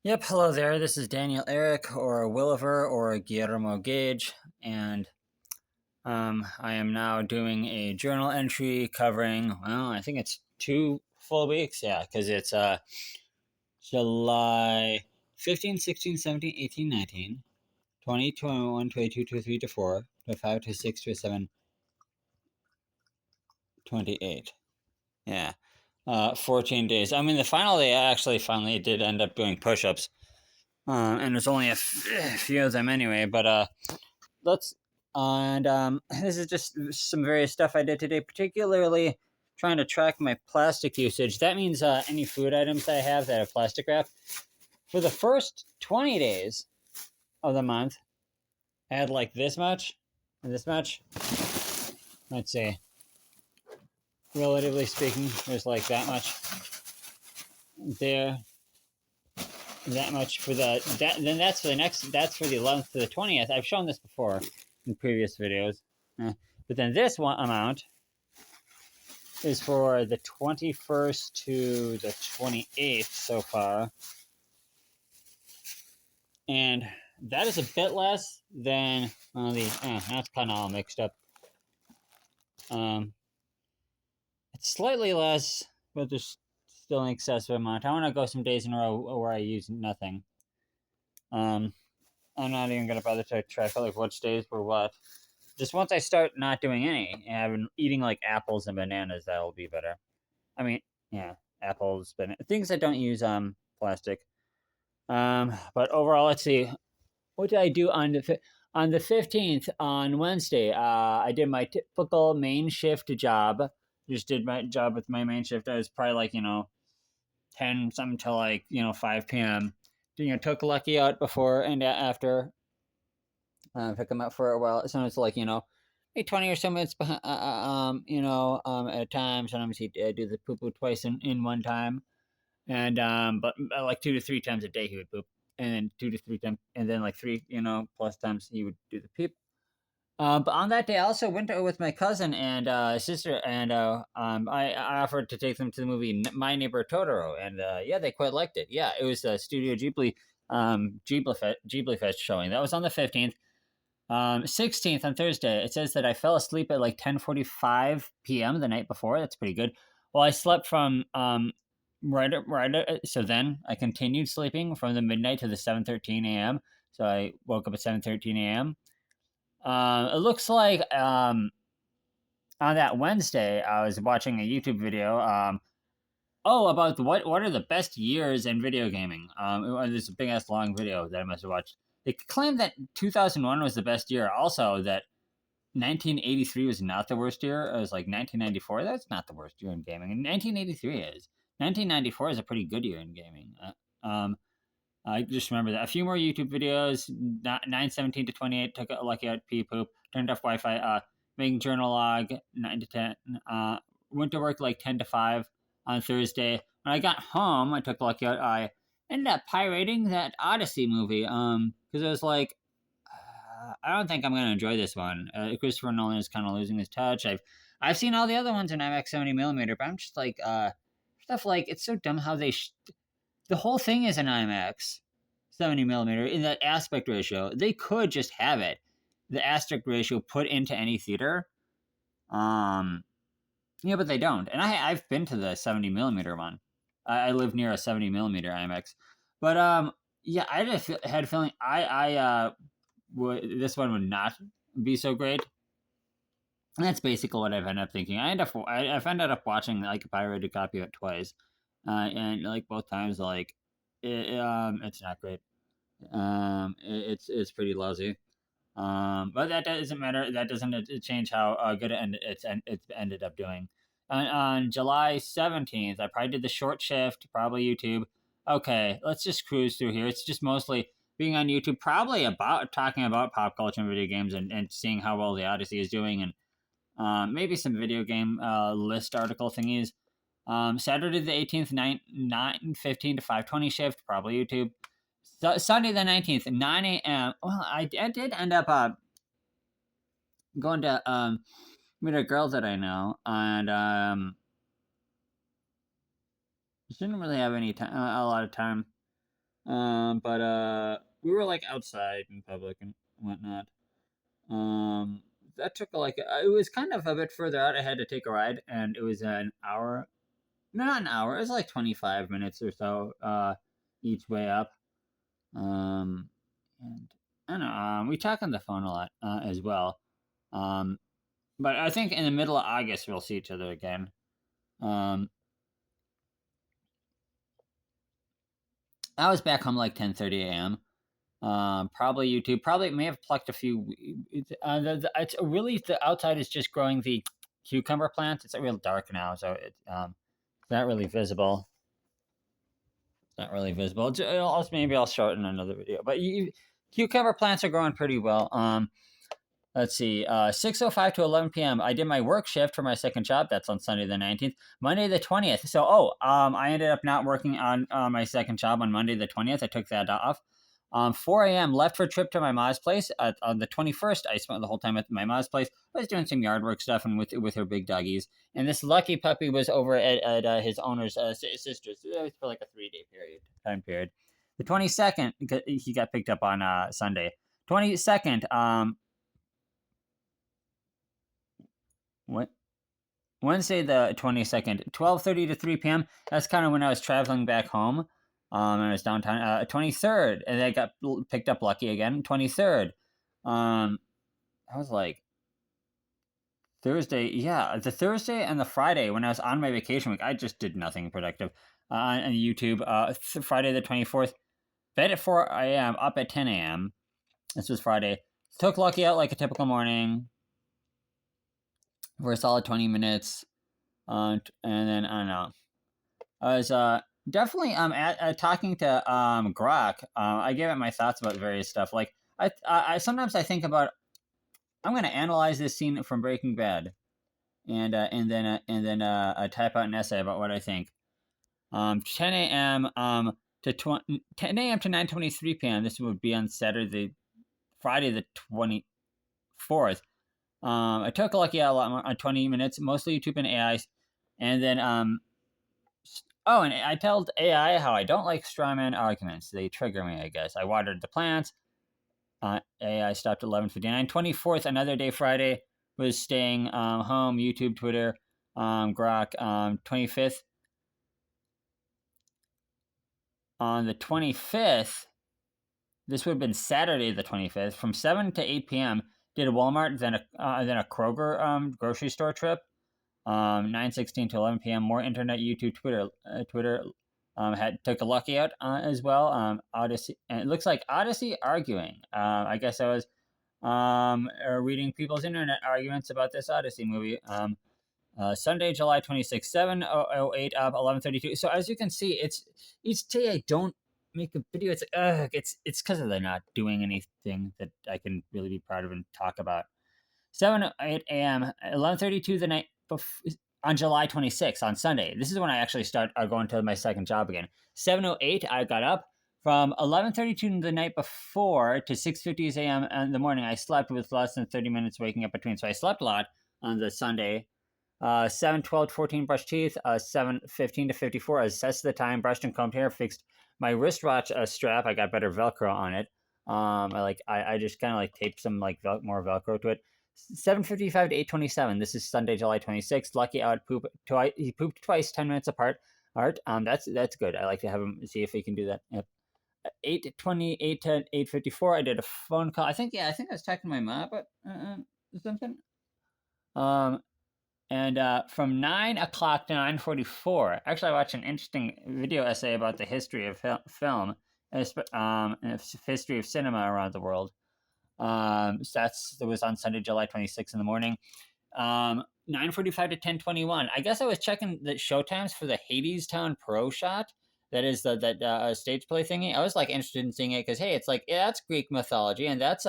Yep, hello there. This is Daniel Eric, or Williver, or Guillermo Gage, and I am now doing a journal entry covering, well, I think it's 2 full weeks, yeah, because it's July 15, 16, 17, 18, 19, 20, 21, 22, 23, 24, 25, 26, 27, 28. Yeah, 14 days. I mean, the final day, I actually finally did end up doing push-ups, and there's only few of them anyway, but let's and this is just some various stuff I did today, particularly trying to track my plastic usage. That means any food items I have that have plastic wrap. For the first 20 days of the month, I had like this much and this much. Let's see. Relatively speaking, there's like that much there, that much for then that's for the next, that's for the 11th to the 20th. I've shown this before in previous videos. But then this one amount is for the 21st to the 28th so far. And that is a bit less than that's kind of all mixed up. It's slightly less, but there's still an excessive amount. I want to go some days in a row where I use nothing. I'm not even going to bother to track like which days were what. Just once I start not doing any and I've been eating like apples and bananas, that'll be better. I mean, yeah, apples, but things that don't use plastic. But overall, let's see. What did I do on the 15th on Wednesday? I did my typical main shift job. Just did my job with my main shift. I was probably like 10 something till like 5 p.m. Took Lucky out before and after. Took him out for a while. Sometimes like maybe 20 or so minutes behind, at a time. Sometimes he'd do the poo poo twice in one time. And but like 2 to 3 times a day he would poop, and then 2 to 3 times, and then like three plus times he would do the poop. But on that day, I also went with my cousin and sister, and I offered to take them to the movie My Neighbor Totoro, and yeah, they quite liked it. Yeah, it was Studio Ghibli, Ghibli Fest showing. That was on the 15th. 16th on Thursday. It says that I fell asleep at like 10:45 p.m. the night before. That's pretty good. Well, I slept from so then I continued sleeping from the midnight to the 7:13 a.m. So I woke up at 7:13 a.m. It looks like on that Wednesday I was watching a YouTube video about what are the best years in video gaming. This big ass long video that I must have watched. They claimed that 2001 was the best year. Also, that 1983 was not the worst year. It was like 1994. That's not the worst year in gaming. And 1983 is. 1994 is a pretty good year in gaming. I just remember that. A few more YouTube videos. 9:17 to 28 took a lucky out pee poop. Turned off Wi-Fi. Making journal log 9 to 10. Went to work like 10 to 5 on Thursday. When I got home, I took a lucky out. I ended up pirating that Odyssey movie. Because it was like, I don't think I'm gonna enjoy this one. Christopher Nolan is kind of losing his touch. I've seen all the other ones in IMAX 70 millimeter, but I'm just like stuff like it's so dumb how the whole thing is an IMAX 70 millimeter in that aspect ratio. They could just have it, the aspect ratio put into any theater. Yeah, but they don't. And I've been to the 70 millimeter one. I live near a 70 millimeter IMAX, but yeah, I just had a feeling this one would not be so great. And that's basically what I've ended up thinking. I've ended up watching like a pirated copy of it twice, and like both times, like it's not great. It's pretty lousy. But that doesn't matter. That doesn't change how good it's ended up doing. On July 17th, I probably did the short shift, probably YouTube. Okay, let's just cruise through here. It's just mostly being on YouTube, probably about talking about pop culture and video games, and seeing how well the Odyssey is doing, and maybe some video game list article thingies. Saturday the 18th, 9:15 to 5:20 shift, probably YouTube. Sunday the 19th, 9 a.m. Well, I did end up going to meet a girl that I know, and she didn't really have any time, a lot of time. But we were like outside in public and whatnot. Um, that took like it was kind of a bit further out. I had to take a ride, and it was an hour. No, not an hour. It was like 25 minutes or so. Each way up. Um, and I don't know. We talk on the phone a lot as well. Um, but I think in the middle of August we'll see each other again. Um, I was back home like 10:30 a.m. Probably YouTube. Probably may have plucked a few. It's really the outside is just growing the cucumber plants. It's real dark now, so it's not really visible. It's not really visible. Maybe I'll show it in another video. But cucumber plants are growing pretty well. Let's see, 6:05 to 11 p.m. I did my work shift for my second job. That's on Sunday the 19th. Monday the 20th. So, I ended up not working on my second job on Monday the 20th. I took that off. 4 a.m. left for a trip to my mom's place. On the 21st, I spent the whole time at my mom's place. I was doing some yard work stuff and with her big doggies. And this lucky puppy was over at his owner's sister's. It was for like a 3-day time period. The 22nd, he got picked up on Sunday. 22nd, what? Wednesday the 22nd, 12:30 to 3 p.m. That's kind of when I was traveling back home. And I was downtown. 23rd, and I got picked up lucky again. 23rd. I was like Thursday. Yeah, the Thursday and the Friday when I was on my vacation week, I just did nothing productive on YouTube. Friday the 24th, bed at 4 a.m., up at 10 a.m. This was Friday. Took lucky out like a typical morning for a solid 20 minutes. And then I don't know. I was definitely talking to Grok. I gave it my thoughts about various stuff. Like I sometimes I think about I'm going to analyze this scene from Breaking Bad, and then type out an essay about what I think. 10 a.m. To 10 a.m. to 9:23 p.m. This would be on Friday the 24th. I took a lucky out a lot more on 20 minutes, mostly YouTube and AI, and then oh, and I told AI how I don't like strawman arguments. They trigger me, I guess. I watered the plants. AI stopped at 11:59. 24th, another day Friday, was staying home, YouTube, Twitter, Grok. 25th. On the 25th, this would have been Saturday the 25th, from 7 to 8 p.m., did a Walmart, then a Kroger grocery store trip. 9:16 to 11 p.m. More internet, YouTube, Twitter. Took a lucky out as well. Odyssey, and it looks like Odyssey arguing. I guess I was reading people's internet arguments about this Odyssey movie. Sunday, July 26th, 7:08 up 11:32. So as you can see, it's each day I don't make a video. It's because they're not doing anything that I can really be proud of and talk about. 7:08 a.m. 11:32 the night on July 26th on Sunday. This is when I actually start going to my second job again. 7:08 I got up. From 11:32 the night before to 6:50 a.m. in the morning, I slept with less than 30 minutes waking up between. So I slept a lot on the Sunday. 7:12 to 14 brushed teeth. 7:15 to 54 assessed the time, brushed and combed hair, fixed my wristwatch strap. I got better Velcro on it. I just kind of like taped some like more Velcro to it. 7:55 to 8:27. This is Sunday, July 26th. Lucky out poop twice. He pooped twice, 10 minutes apart. Art. That's good. I like to have him see if he can do that. Yep. 8:28 to 8:54. I did a phone call. I think I was talking to my mom about something. And from 9 o'clock to 9:44. Actually, I watched an interesting video essay about the history of film, and history of cinema around the world. So that was on Sunday, July 26th in the morning. 9:45 to 10:21. I guess I was checking the showtimes for the Hadestown Pro Shot. That is that stage play thingy. I was like interested in seeing it because hey, it's like that's Greek mythology and that's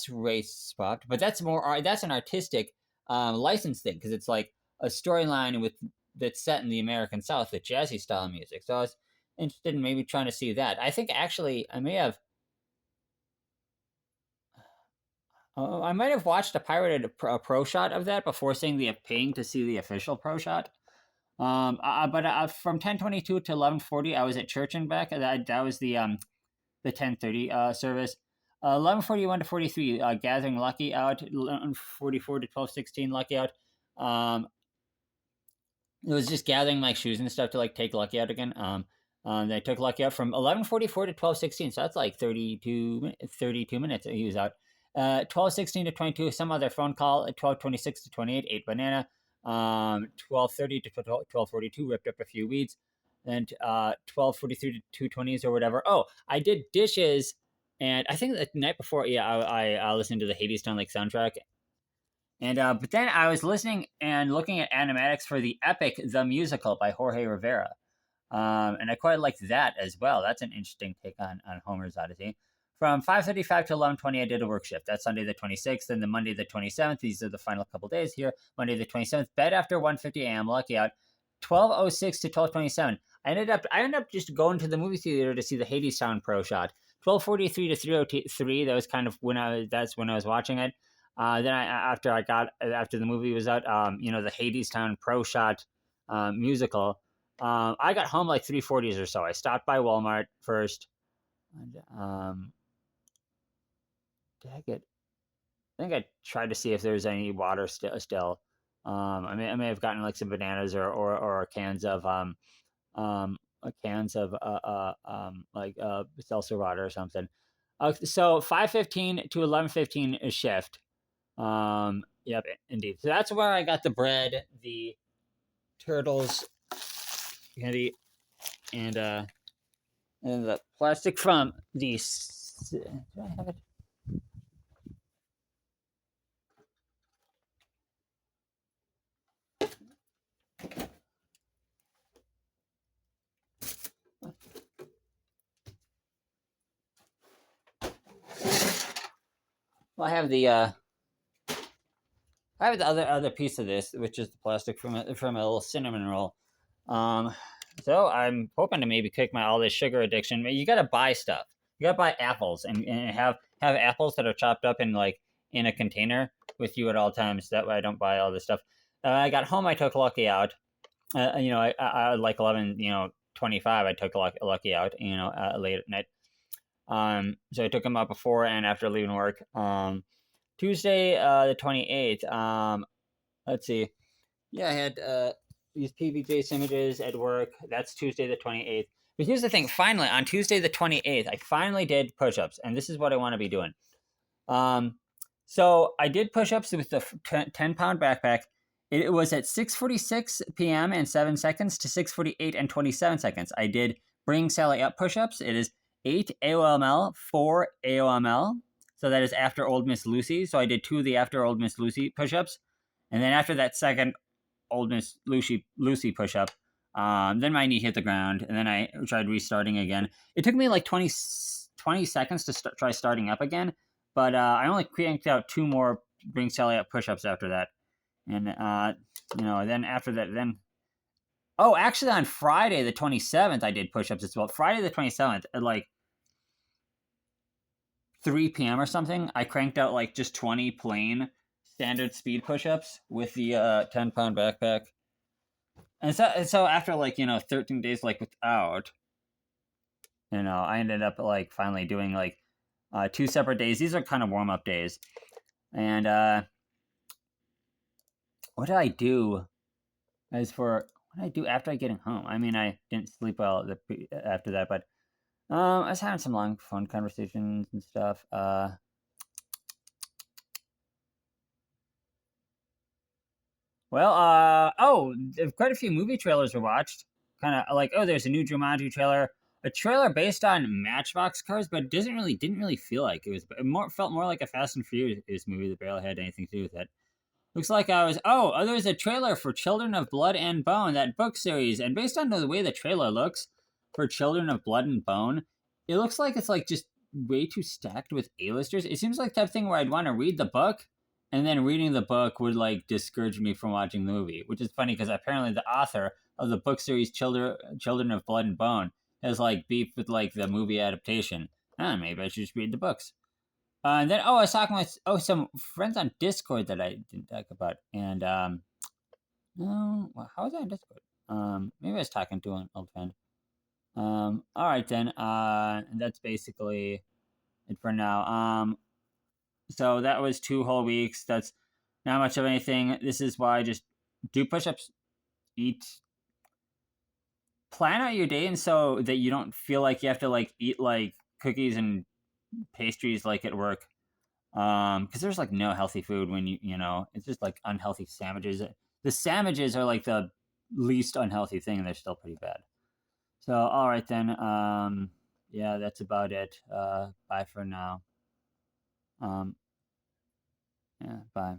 race swapped, but that's an artistic license thing because it's like a storyline that's set in the American South with jazzy style music. So I was interested in maybe trying to see that. I think actually I might have watched a pirated pro shot of that before paying to see the official pro shot. But from 10:22 to 11:40, I was at church and back. That was the 10:30 service. 11:41 to 43, gathering lucky out. 11:44 to 12:16, lucky out. Um, it was just gathering my shoes and stuff to like take lucky out again. They took lucky out from 11:44 to 12:16, so that's like 32 minutes. He was out. 12:16 to 22, some other phone call. 12:26 to 28, ate banana. 12:30 to 12:42, ripped up a few weeds. And 12:43 to 2:20s or whatever. Oh, I did dishes, and I think the night before, yeah, I listened to the Hadestown like soundtrack. And but then I was listening and looking at animatics for the epic The Musical by Jorge Rivera. And I quite liked that as well. That's an interesting take on Homer's Odyssey. From 5:35 to 11:20, I did a work shift. That's Sunday the 26th, and the Monday the 27th. These are the final couple days here. Monday the 27th, bed after 1:50 a.m. Lucky out. 12:06 to 12:27. I ended up just going to the movie theater to see the Hadestown Pro Shot. 12:43 to 3:03. That was kind of that's when I was watching it. Then after the movie was out, the Hadestown Pro Shot musical. I got home like 3:40s or so. I stopped by Walmart first. And, I think I tried to see if there's any water still. I may have gotten like some bananas or cans of like seltzer water or something. So 5:15 to 11:15 is shift. Yep, indeed. So that's where I got the bread, the turtles candy, and the plastic from the. Do I have it? Well, I have the other piece of this, which is the plastic from a little cinnamon roll. So I'm hoping to maybe kick my all this sugar addiction. You got to buy stuff. You got to buy apples and have apples that are chopped up in like in a container with you at all times. That way I don't buy all this stuff. I got home. I took Lucky out. I like 11:25. I took Lucky out. Late at night. So I took him out before and after leaving work. Tuesday, the 28th. Let's see. Yeah, I had these PVJ images at work. That's Tuesday, the 28th. But here's the thing. Finally, on Tuesday, the 28th, I finally did push-ups, and this is what I want to be doing. So I did push-ups with the 10-pound backpack. It was at 6:46 p.m. and 7 seconds to 6:48 and 27 seconds. I did bring Sally up push-ups. It is 8 AOML, 4 AOML. So that is after Old Miss Lucy. So I did 2 of the after Old Miss Lucy push-ups. And then after that second Old Miss Lucy push-up, then my knee hit the ground. And then I tried restarting again. It took me like 20 seconds to try starting up again. But I only cranked out 2 more bring Sally up push-ups after that. And, then after that, oh, actually on Friday the 27th, I did push-ups as well. Friday the 27th at like 3 p.m. or something, I cranked out like just 20 plain standard speed push-ups with the 10-pound backpack. And so after like 13 days like without, I ended up like finally doing like 2 separate days. These are kind of warm-up days. And what did I do what did I do after getting home? I mean, I didn't sleep well after that, but I was having some long phone conversations and stuff. Quite a few movie trailers were watched. Kind of like, there's a new Jumanji trailer, a trailer based on Matchbox cars, but didn't really feel like it was. It felt more like a Fast and Furious movie that barely had anything to do with it. Looks like there's a trailer for Children of Blood and Bone, that book series, and based on the way the trailer looks for Children of Blood and Bone, it looks like it's like just way too stacked with A-listers. It seems like the type of thing where I'd want to read the book, and then reading the book would like discourage me from watching the movie, which is funny because apparently the author of the book series Children of Blood and Bone has like beef with like the movie adaptation. Maybe I should just read the books. And then, I was talking with some friends on Discord that I didn't talk about. And, no, well, how was I on Discord? Maybe I was talking to an old friend. All right then. And that's basically it for now. So that was 2 whole weeks. That's not much of anything. This is why I just do push-ups, eat, plan out your day, and so that you don't feel like you have to like eat like cookies and pastries like at work. Because there's like no healthy food when it's just like unhealthy sandwiches. The sandwiches are like the least unhealthy thing, and they're still pretty bad. So all right then. Yeah, that's about it. Bye for now. Um, yeah, bye.